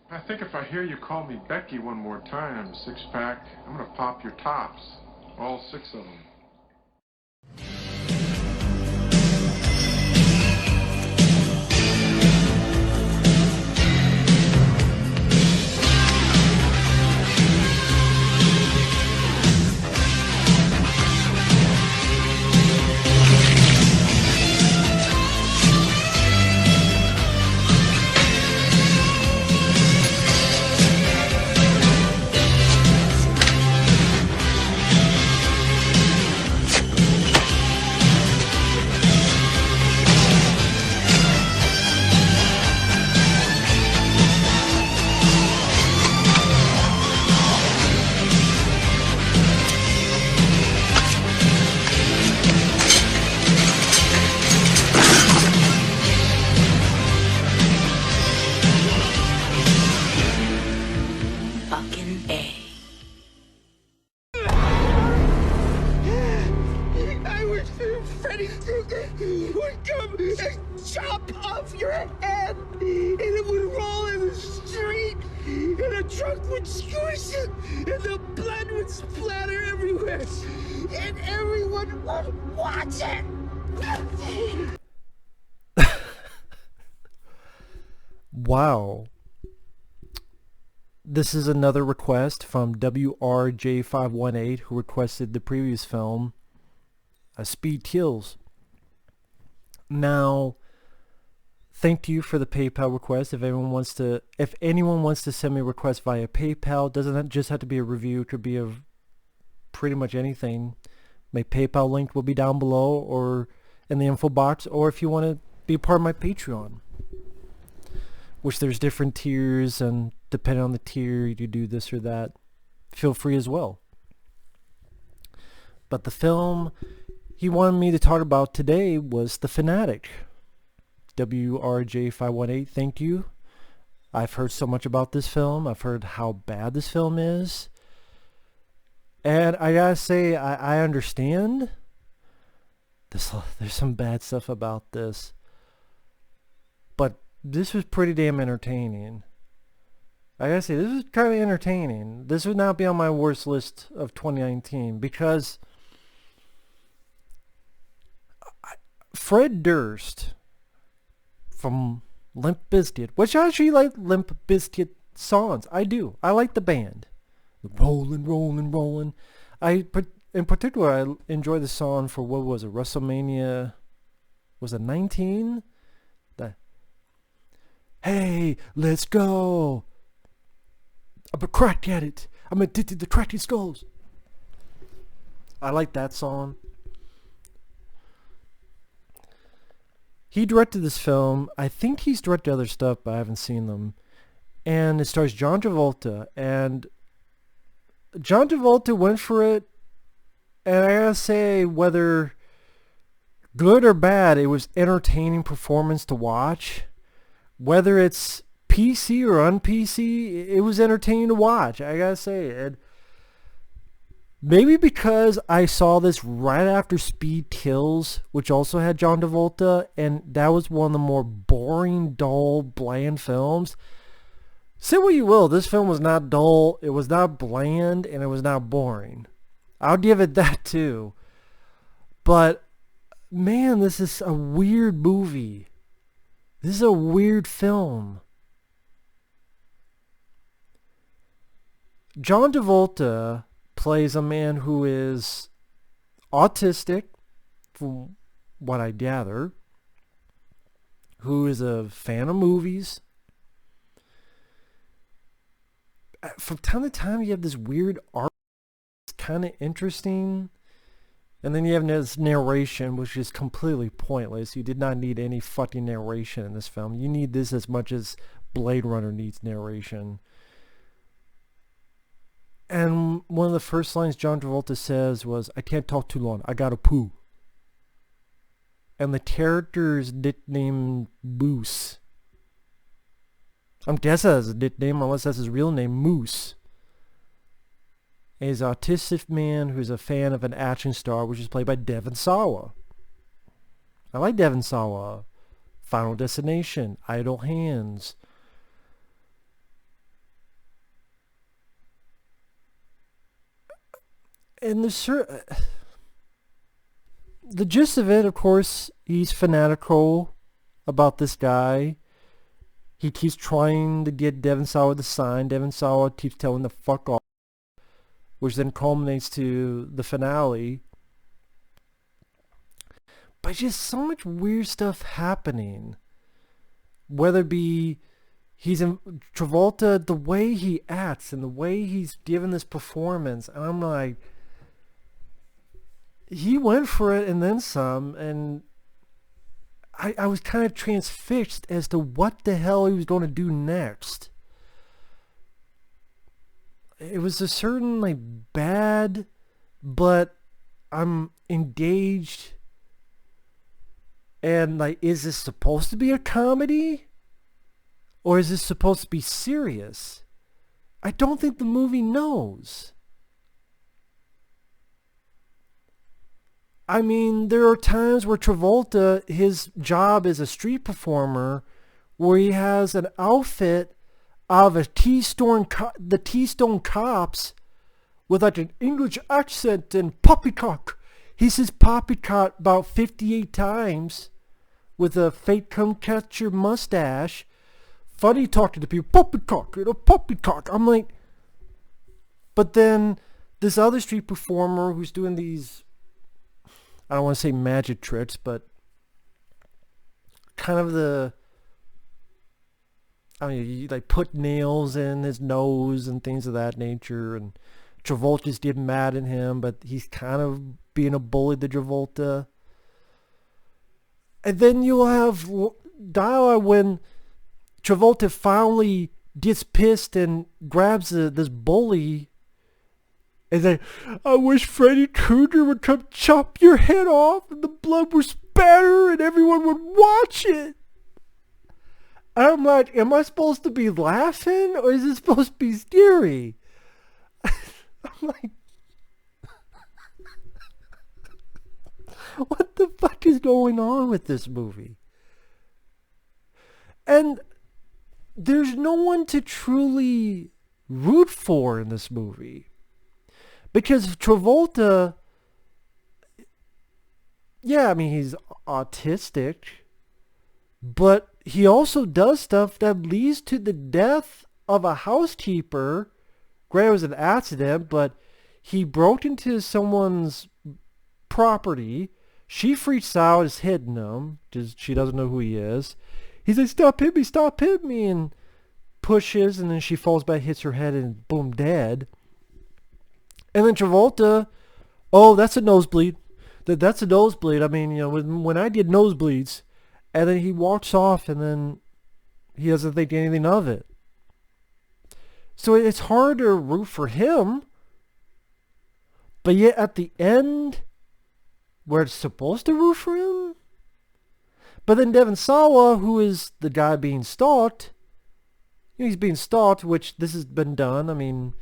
I think if I hear you call me Becky one more time, six-pack, I'm gonna pop your tops. All six of them. Would come and chop off your head, and it would roll in the street, and a truck would squish it, and the blood would splatter everywhere, and everyone would watch it. Wow. This is another request from WRJ518, who requested the previous film, Speed Kills. Now, thank you for the PayPal request. If anyone wants to send me a request via PayPal, doesn't just have to be a review. It could be of pretty much anything. My PayPal link will be down below or in the info box, or if you want to be a part of my Patreon, which there's different tiers, and depending on the tier, you do this or that. Feel free as well. But the film he wanted me to talk about today was The Fanatic. WRJ518, thank you. I've heard so much about this film. I've heard how bad this film is. And I gotta say, I understand. There's some bad stuff about this. But this was pretty damn entertaining. I gotta say, this was kind of entertaining. This would not be on my worst list of 2019 because Fred Durst from Limp Bizkit, which I actually like Limp Bizkit songs. I do. I like the band. Rollin', rollin', rollin'. In particular, I enjoy the song for, what was it, WrestleMania, was it 19? Hey, let's go. I'm a crack at it. I'm addicted to cracking skulls. I like that song. He directed this film. I think he's directed other stuff, but I haven't seen them. And it stars John Travolta. And John Travolta went for it. And I gotta say, whether good or bad, it was entertaining performance to watch. Whether it's PC or un-PC, it was entertaining to watch. I gotta say it. Maybe because I saw this right after Speed Kills, which also had John Travolta, and that was one of the more boring, dull, bland films. Say what you will, this film was not dull, it was not bland, and it was not boring. I'll give it that too. But, man, this is a weird movie. This is a weird film. John Travolta plays a man who is autistic, from what I gather, who is a fan of movies. From time to time, you have this weird art that's kind of interesting. And then you have this narration, which is completely pointless. You did not need any fucking narration in this film. You need this as much as Blade Runner needs narration. And one of the first lines John Travolta says was, "I can't talk too long. I gotta poo." And the character is nicknamed Moose. I'm guessing that's his nickname, unless that's his real name, Moose. And he's an autistic man who's a fan of an action star, which is played by Devon Sawa. I like Devon Sawa. Final Destination, Idle Hands. And the gist of it, of course, he's fanatical about this guy. He keeps trying to get Devon Sawa to sign. Devon Sawa keeps telling him to fuck off, which then culminates to the finale. But just so much weird stuff happening. Whether it be he's in Travolta, the way he acts and the way he's given this performance, and I'm like, he went for it and then some, and I was kind of transfixed as to what the hell he was going to do next. It was a certain like bad, but I'm engaged. And like, is this supposed to be a comedy? Or is this supposed to be serious? I don't think the movie knows. I mean, there are times where Travolta, his job as a street performer, where he has an outfit of the Keystone Cops with like an English accent and poppycock. He says poppycock about 58 times with a fake cum catcher mustache. Funny talking to people, poppycock, poppycock. I'm like, but then this other street performer who's doing these, I don't want to say magic tricks, but kind of you like put nails in his nose and things of that nature, and Travolta's getting mad at him, but he's kind of being a bully to Travolta. And then you'll have dialogue when Travolta finally gets pissed and grabs this bully and then, I wish Freddy Krueger would come chop your head off and the blood would spatter and everyone would watch it. I'm like, am I supposed to be laughing or is it supposed to be scary? I'm like, what the fuck is going on with this movie? And there's no one to truly root for in this movie. Because Travolta, yeah, I mean, he's autistic, but he also does stuff that leads to the death of a housekeeper. Granted, it was an accident, but he broke into someone's property. She freaks out, is hitting him, because she doesn't know who he is. He's like, stop hitting me, and pushes, and then she falls back, hits her head, and boom, dead. And then Travolta, oh, that's a nosebleed. That's a nosebleed. I mean, you know, when I did nosebleeds, and then he walks off, and then he doesn't think anything of it. So it's hard to root for him. But yet at the end, where it's supposed to root for him. But then Devon Sawa, who is the guy being stalked, you know, he's being stalked, which this has been done, I mean,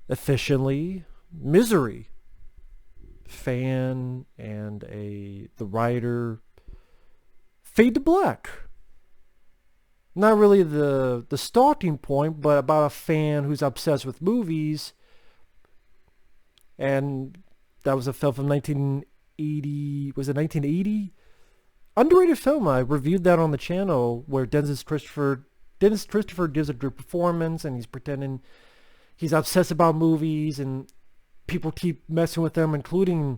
efficiently. Misery. Fan and the writer fade to black. Not really the starting point, but about a fan who's obsessed with movies. And that was a film from 1980. Was it 1980? Underrated film. I reviewed that on the channel, where Dennis Christopher gives a good performance, and he's pretending he's obsessed about movies, and people keep messing with him, including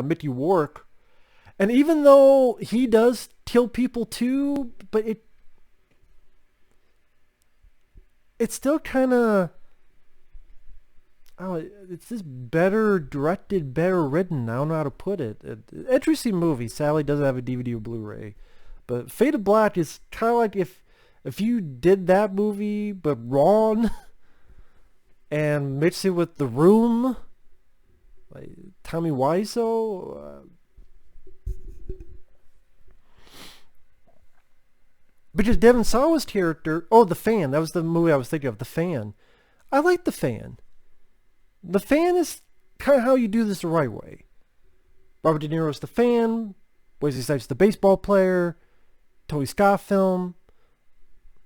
Mickey Rourke. And even though he does kill people too, but it's still kind of, oh, it's just better directed, better written. I don't know how to put it. Interesting movie. Sadly, doesn't have a DVD or Blu-ray. But Fade to Black is kind of like if you did that movie but wrong and mixed it with The Room, like Tommy Wiseau. Because Devon Sawa's character, The Fan, that was the movie I was thinking of, The Fan. I like The Fan. The Fan is kind of how you do this the right way. Robert De Niro's The Fan, Wesley Snipes the baseball player, Tony Scott film.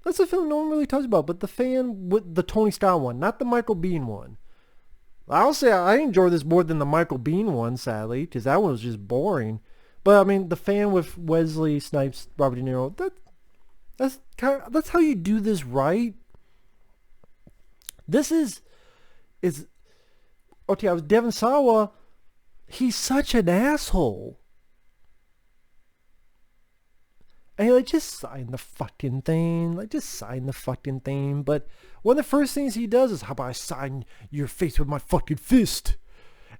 That's a film no one really talks about, but The Fan, with the Tony Scott one, not the Michael Biehn one. I'll say I enjoyed this more than the Michael Biehn one, sadly, because that one was just boring. But I mean, the fan with Wesley Snipes, Robert De Niro, that's how you do this, right? This is okay. I was Devon Sawa. He's such an asshole. And like, just sign the fucking thing. Like, just sign the fucking thing. But one of the first things he does is, how about I sign your face with my fucking fist?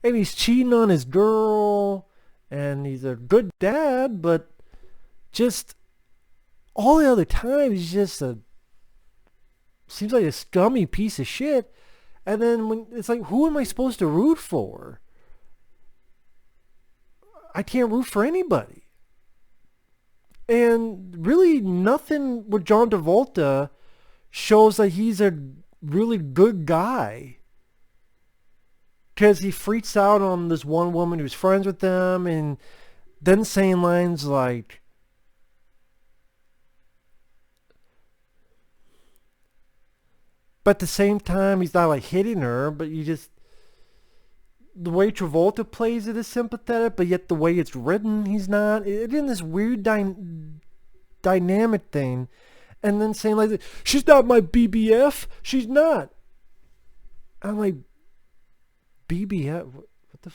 And he's cheating on his girl. And he's a good dad, but just all the other time, he's just seems like a scummy piece of shit. And then when it's like, who am I supposed to root for? I can't root for anybody. And really nothing with John Travolta shows that he's a really good guy. Because he freaks out on this one woman who's friends with them, and then saying lines like, but at the same time, he's not like hitting her, but you just, the way Travolta plays it is sympathetic, but yet the way it's written, he's not. It's in this weird dynamic thing. And then saying like, she's not my BBF. She's not. I'm like, BBF? What the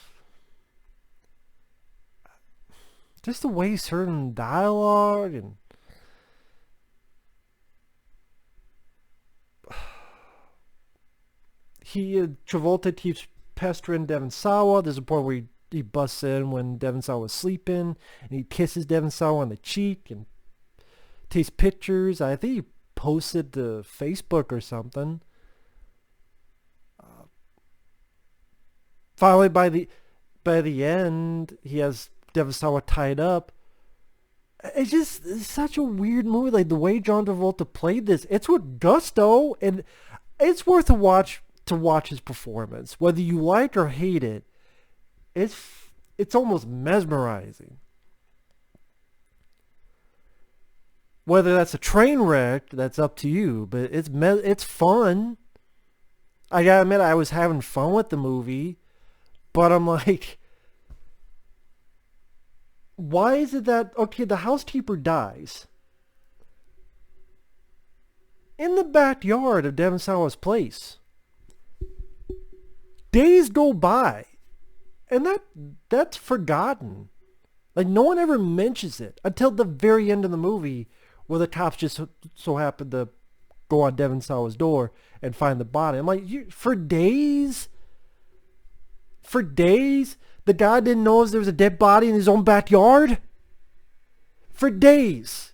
just the way certain dialogue and Travolta keeps pestering Devon Sawa. There's a point where he busts in when Devon Sawa was sleeping, and he kisses Devon Sawa on the cheek and takes pictures. I think he posted to Facebook or something. Finally, by the end, he has Devon Sawa tied up. It's such a weird movie. Like, the way John Travolta played this, it's with gusto, and it's worth a watch to watch his performance. Whether you like or hate it, it's almost mesmerizing. Whether that's a train wreck, that's up to you, but it's fun. I gotta admit, I was having fun with the movie, but I'm like, why is it that, okay, the housekeeper dies in the backyard of Devon Sawa's place. Days go by, and that's forgotten. Like, no one ever mentions it until the very end of the movie, where the cops just so happen to go on Devon Sawa's door and find the body. I'm like, for days, the guy didn't know there was a dead body in his own backyard? For days.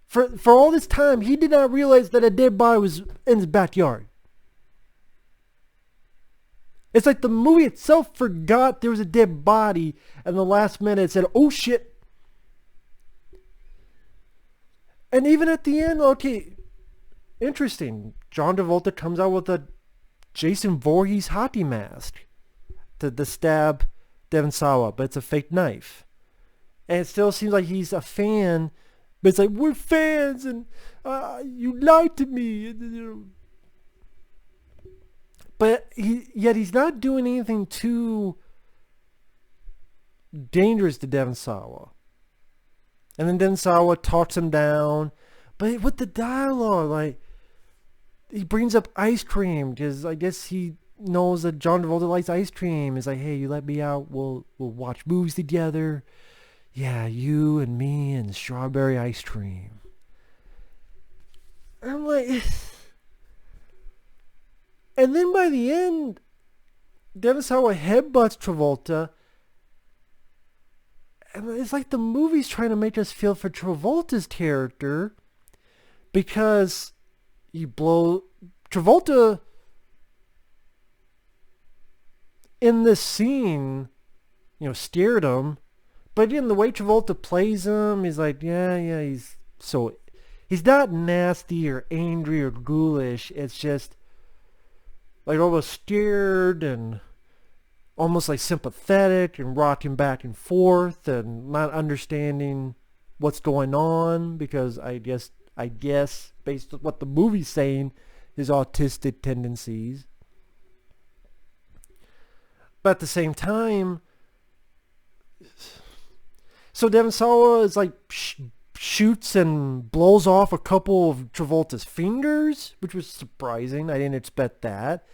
For all this time, he did not realize that a dead body was in his backyard. It's like the movie itself forgot there was a dead body, and the last minute it said, oh shit. And even at the end, okay, interesting. John Travolta comes out with a Jason Voorhees hockey mask to stab Devon Sawa, but it's a fake knife. And it still seems like he's a fan, but it's like, we're fans, and you lied to me. But yet he's not doing anything too dangerous to Devon Sawa. And then Devon Sawa talks him down. But with the dialogue, like, he brings up ice cream, because I guess he knows that John Travolta likes ice cream. He's like, hey, you let me out, we'll watch movies together. Yeah, you and me and strawberry ice cream. I'm like... And then by the end, Devon Sawa headbutts Travolta. And it's like the movie's trying to make us feel for Travolta's character, because Travolta in this scene, scared him. But in the way Travolta plays him, he's like, yeah, he's not nasty or angry or ghoulish. It's just like almost scared and almost like sympathetic and rocking back and forth and not understanding what's going on, because I guess based on what the movie's saying, his autistic tendencies. But at the same time, so Devon Sawa is like shoots and blows off a couple of Travolta's fingers, which was surprising. I didn't expect that.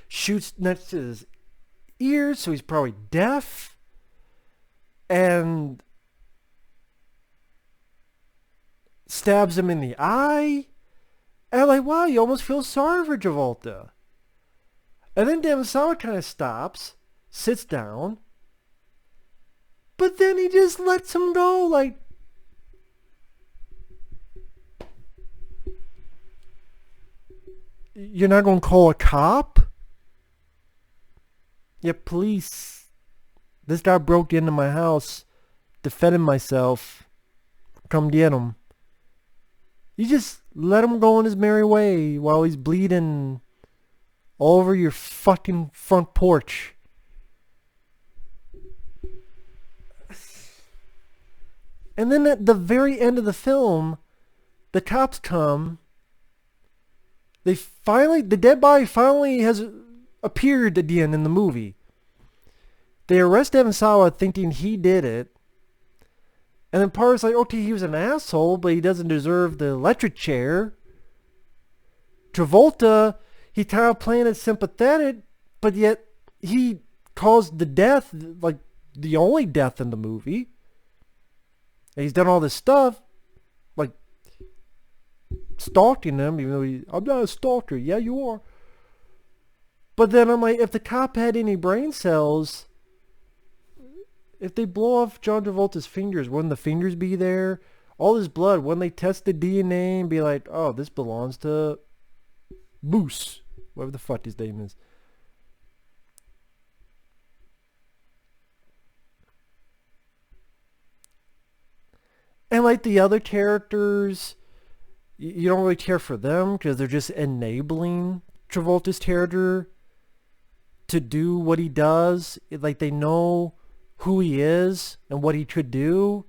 Shoots next to his ears, so he's probably deaf. And stabs him in the eye. And I'm like, wow, you almost feel sorry for Travolta. And then Devon Sawa kind of stops, sits down, but then he just lets him go, like, you're not going to call a cop? Yeah, police. This guy broke into my house, defending myself. Come get him. You just let him go on his merry way while he's bleeding all over your fucking front porch. And then at the very end of the film, the cops come. The dead body finally has appeared at the end in the movie. They arrest Devon Sawa thinking he did it. And then Parr's like, okay, he was an asshole, but he doesn't deserve the electric chair. Travolta, he kind of playing it sympathetic, but yet he caused the death, like the only death in the movie. And he's done all this stuff, like stalking them, even though I'm not a stalker. Yeah, you are. But then I'm like, if the cop had any brain cells, if they blow off John Travolta's fingers, wouldn't the fingers be there? All this blood, wouldn't they test the DNA and be like, oh, this belongs to Moose, whatever the fuck his name is. And like the other characters, you don't really care for them because they're just enabling Travolta's character to do what he does. Like they know who he is and what he could do.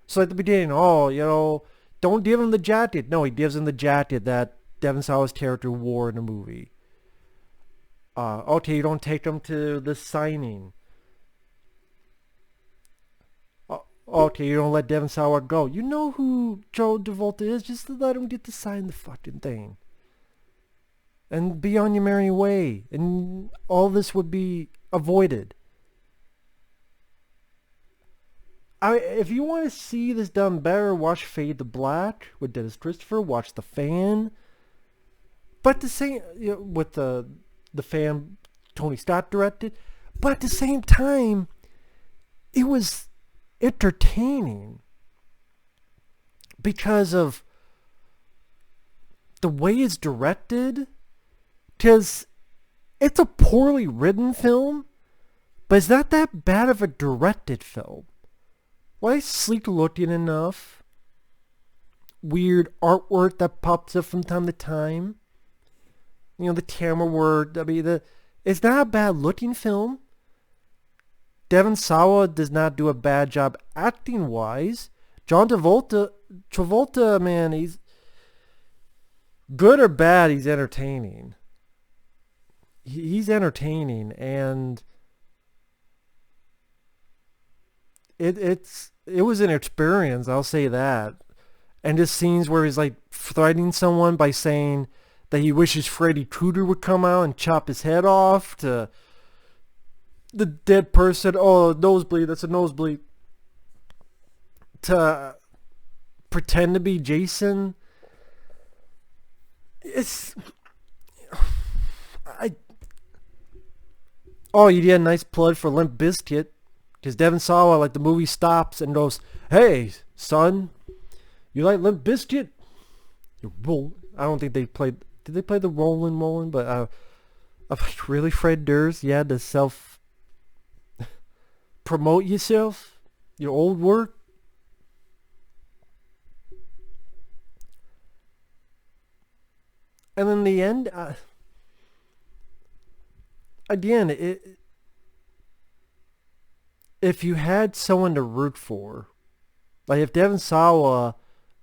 So at the beginning, don't give him the jacket. No, he gives him the jacket that Devon Sawa's character wore in the movie. Okay, you don't take him to the signing. Okay, you don't let Devon Sawa go. You know who John Travolta is. Just let him get to sign the fucking thing. And be on your merry way. And all this would be avoided. If you want to see this done better, watch Fade to Black with Dennis Christopher. Watch The Fan. But the same, with the Fan Tony Scott directed. But at the same time, it was entertaining because of the way it's directed. Because it's a poorly written film, but it's not that bad of a directed film. Why sleek looking enough? Weird artwork that pops up from time to time. The camera work. It's not a bad looking film. Devon Sawa does not do a bad job acting wise. John Travolta, man, he's good or bad, he's entertaining. He's entertaining, and it was an experience, I'll say that. And just scenes where he's like threatening someone by saying that he wishes Freddy Krueger would come out and chop his head off, to the dead person, oh, nosebleed, that's a nosebleed, to pretend to be Jason. You get a nice plug for Limp Bizkit, because Devon Sawa, like, the movie stops and goes, hey, son, you like Limp Bizkit? I don't think they played, did they play the Rollin' Rollin'? But I'm like, really, Fred Durst? You had to promote yourself, your old work. And in the end, again, if you had someone to root for, like if Devon Sawa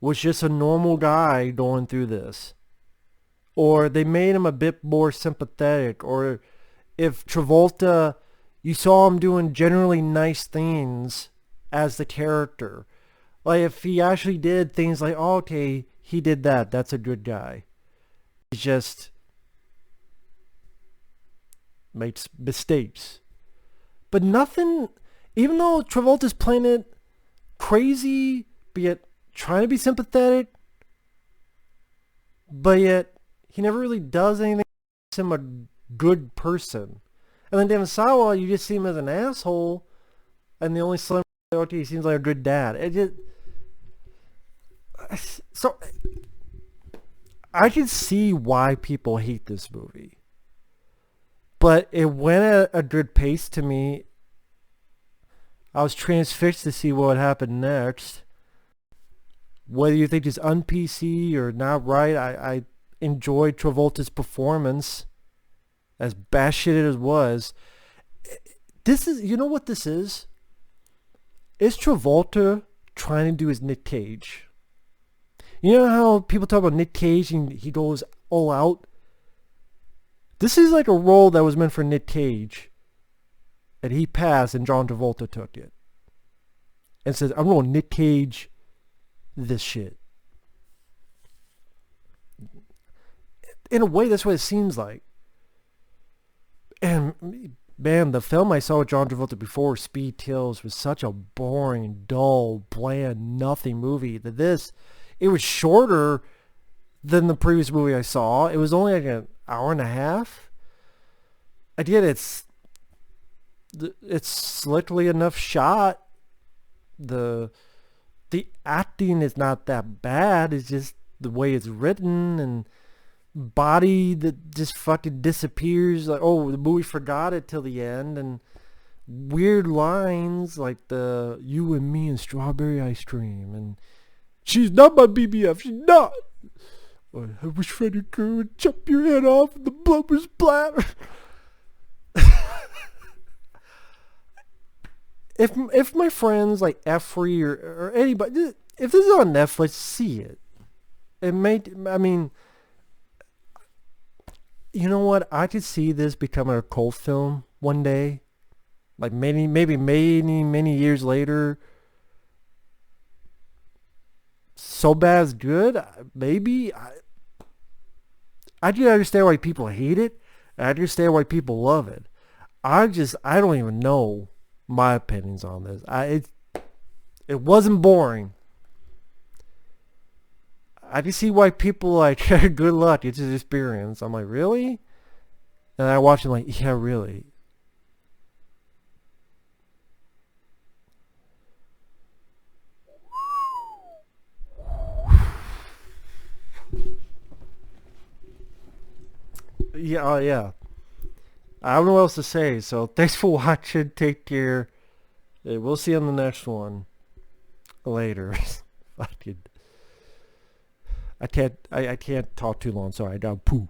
was just a normal guy going through this, or they made him a bit more sympathetic, or if Travolta, You saw him doing generally nice things as the character. Like if he actually did things like, oh, okay, he did that, that's a good guy. He just makes mistakes. But nothing, even though Travolta's playing it crazy, but yet trying to be sympathetic, but yet he never really does anything that makes him a good person. And then Devon Sawa, you just see him as an asshole, and the only celebrity, okay, he seems like a good dad. It just, so I can see why people hate this movie, but it went at a good pace to me. I was transfixed to see what would happen next. Whether you think it's un-PC or not right, I enjoyed Travolta's performance, as batshit as it was. This is, you know what this is? It's Travolta trying to do his Nick Cage. You know how people talk about Nick Cage and he goes all out? This is like a role that was meant for Nick Cage, and he passed and John Travolta took it and says, I'm going to Nick Cage this shit. In a way, that's what it seems like. And man, the film I saw with John Travolta before, Speed Kills, was such a boring, dull, bland, nothing movie. That this, it was shorter than the previous movie I saw. It was only like an hour and a half. I get it's slickly enough shot. The acting is not that bad. It's just the way it's written and body that just fucking disappears. Like, oh, the movie forgot it till the end, and weird lines like the "you and me and strawberry ice cream" and "she's not my BBF, she's not." I wish Freddy would chop your head off and the blood was splatter. If my friends like Efree or anybody, if this is on Netflix, see it. It may, I mean, you know what? I could see this becoming a cult film one day, like maybe many years later. So bad is good. Maybe I do understand why people hate it. I understand why people love it. I don't even know my opinions on this. It wasn't boring. I can see why people like good luck. It's an experience. I'm like, really? And I watch it like, yeah, really. Yeah, yeah. I don't know what else to say. So thanks for watching. Take care. We'll see you on the next one later. Fucking. I can't talk too long. Sorry, I got poo.